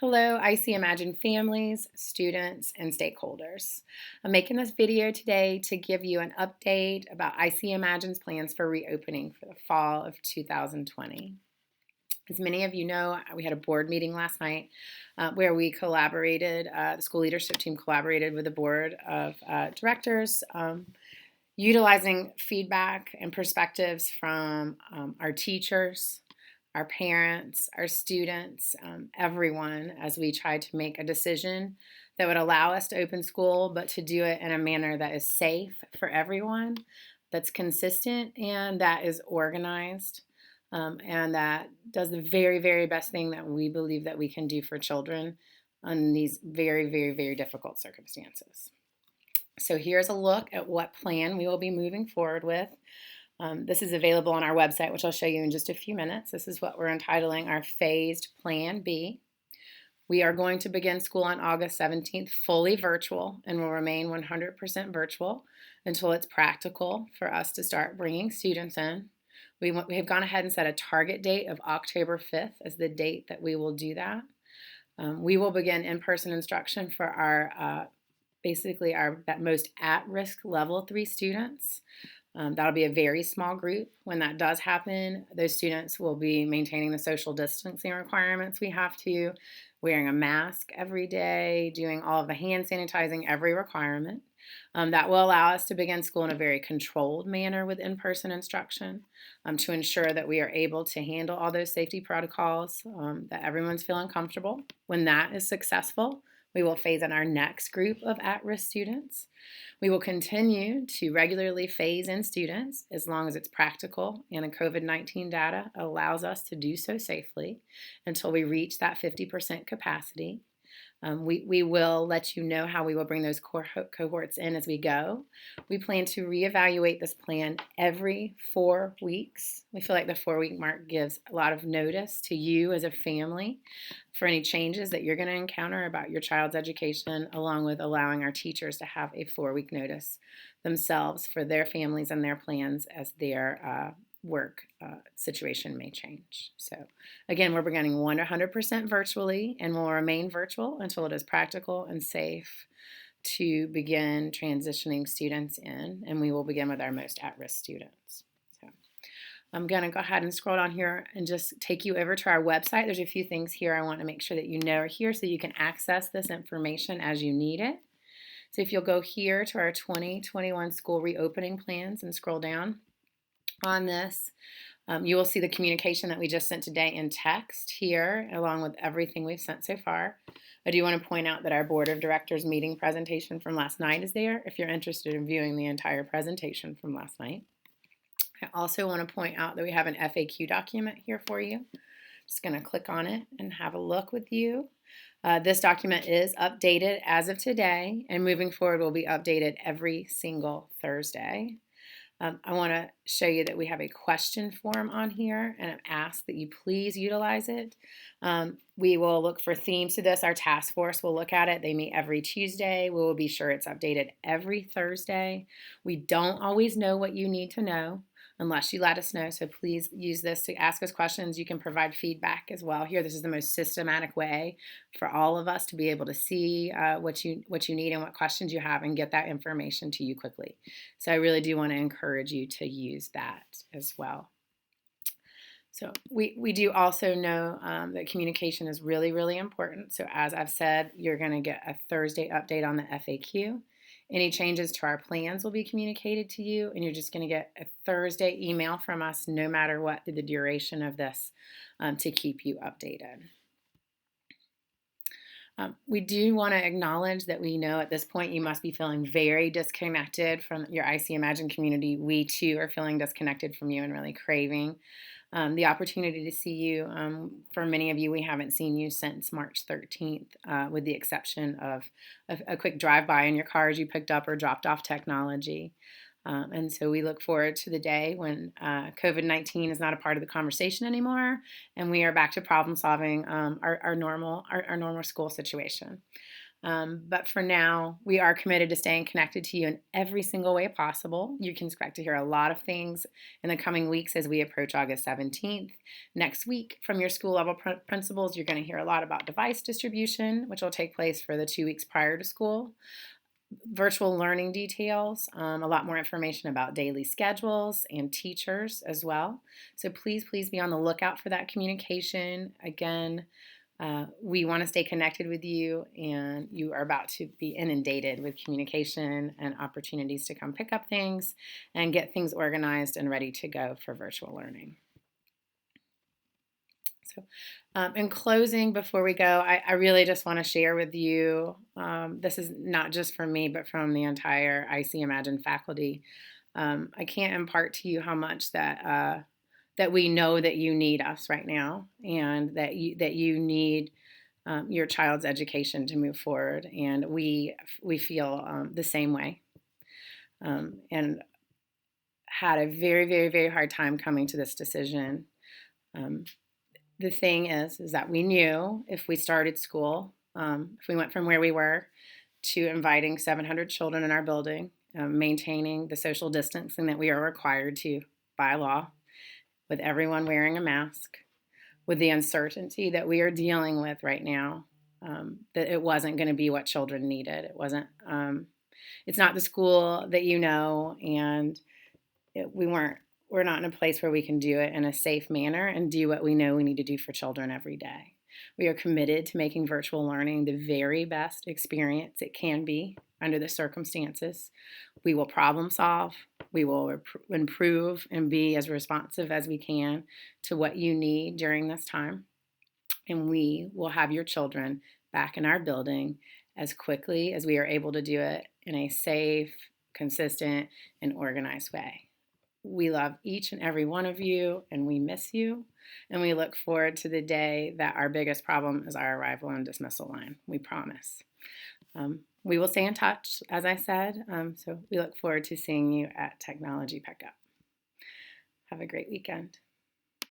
Hello, IC Imagine families, students, and stakeholders. I'm making this video today to give you an update about IC Imagine's plans for reopening for the fall of 2020. As many of you know, we had a board meeting last night where we collaborated, the school leadership team collaborated with the board of directors, utilizing feedback and perspectives from our teachers, our parents, our students, everyone, as we tried to make a decision that would allow us to open school, but to do it in a manner that is safe for everyone, that's consistent, and that is organized, and that does the very, very best thing that we believe that we can do for children in these very, very, very difficult circumstances. So here's a look at what plan we will be moving forward with. This is available on our website, which I'll show you in just a few minutes. This is what we're entitling our phased Plan B. We are going to begin school on August 17th fully virtual and will remain 100% virtual until it's practical for us to start bringing students in. We have gone ahead and set a target date of October 5th as the date that we will do that. We will begin in-person instruction for our basically our most at-risk level 3 students. That'll be a very small group. When that does happen, those students will be maintaining the social distancing requirements we have to, wearing a mask every day, doing all of the hand sanitizing, every requirement. That will allow us to begin school in a very controlled manner with in-person instruction to ensure that we are able to handle all those safety protocols, that everyone's feeling comfortable. When that is successful, we will phase in our next group of at-risk students. We will continue to regularly phase in students as long as it's practical and the COVID-19 data allows us to do so safely until we reach that 50% capacity. We will let you know how we will bring those cohorts in as we go. We plan to reevaluate this plan every 4 weeks. We feel like the 4-week mark gives a lot of notice to you as a family for any changes that you're going to encounter about your child's education, along with allowing our teachers to have a 4-week notice themselves for their families and their plans as their work situation may change. So again, we're beginning 100% virtually and will remain virtual until it is practical and safe to begin transitioning students in, and we will begin with our most at-risk students. So I'm going to go ahead and scroll down here and just take you over to our website. There's a few things here I want to make sure that you know are here so you can access this information as you need it. So if you'll go here to our 2021 school reopening plans and scroll down on this, you will see the communication that we just sent today in text here, along with everything we've sent so far. I do want to point out that our Board of Directors meeting presentation from last night is there if you're interested in viewing the entire presentation from last night. I also want to point out that we have an FAQ document here for you. Just going to click on it and have a look with you. This document is updated as of today, and moving forward will be updated every single Thursday. I want to show you that we have a question form on here, and I've asked that you please utilize it. We will look for themes to this. Our task force will look at it. They meet every Tuesday. We will be sure it's updated every Thursday. We don't always know what you need to know unless you let us know, so please use this to ask us questions. You can provide feedback as well here. This is the most systematic way for all of us to be able to see what you need and what questions you have and get that information to you quickly. So I really do want to encourage you to use that as well. So we do also know that communication is really, really important. So as I've said, you're going to get a Thursday update on the FAQ. Any changes to our plans will be communicated to you, and you're just going to get a Thursday email from us no matter what through the duration of this to keep you updated. We do want to acknowledge that we know at this point you must be feeling very disconnected from your IC Imagine community. We too are feeling disconnected from you and really craving the opportunity to see you. For many of you, we haven't seen you since March 13th, with the exception of a quick drive-by in your car as you picked up or dropped off technology. And so we look forward to the day when COVID-19 is not a part of the conversation anymore, and we are back to problem solving our normal school situation. But for now, we are committed to staying connected to you in every single way possible. You can expect to hear a lot of things in the coming weeks as we approach August 17th. Next week, from your school level principals, you're going to hear a lot about device distribution, which will take place for the 2 weeks prior to school. Virtual learning details, a lot more information about daily schedules and teachers as well. So please be on the lookout for that communication. Again, we want to stay connected with you, and you are about to be inundated with communication and opportunities to come pick up things and get things organized and ready to go for virtual learning. So in closing, before we go, I really just want to share with you, this is not just from me, but from the entire IC Imagine faculty. I can't impart to you how much that we know that you need us right now, and that you need your child's education to move forward, and we feel the same way, and had a very hard time coming to this decision. The thing is that we knew if we started school, if we went from where we were to inviting 700 children in our building, maintaining the social distancing that we are required to by law, with everyone wearing a mask, with the uncertainty that we are dealing with right now, that it wasn't going to be what children needed. It wasn't. It's not the school that you know, and we're not in a place where we can do it in a safe manner and do what we know we need to do for children every day. We are committed to making virtual learning the very best experience it can be under the circumstances. We will problem solve. We will improve and be as responsive as we can to what you need during this time. And we will have your children back in our building as quickly as we are able to do it in a safe, consistent, and organized way. We love each and every one of you, and we miss you, and we look forward to the day that our biggest problem is our arrival and dismissal line. We promise. We will stay in touch, as I said, so we look forward to seeing you at Technology Pickup. Have a great weekend.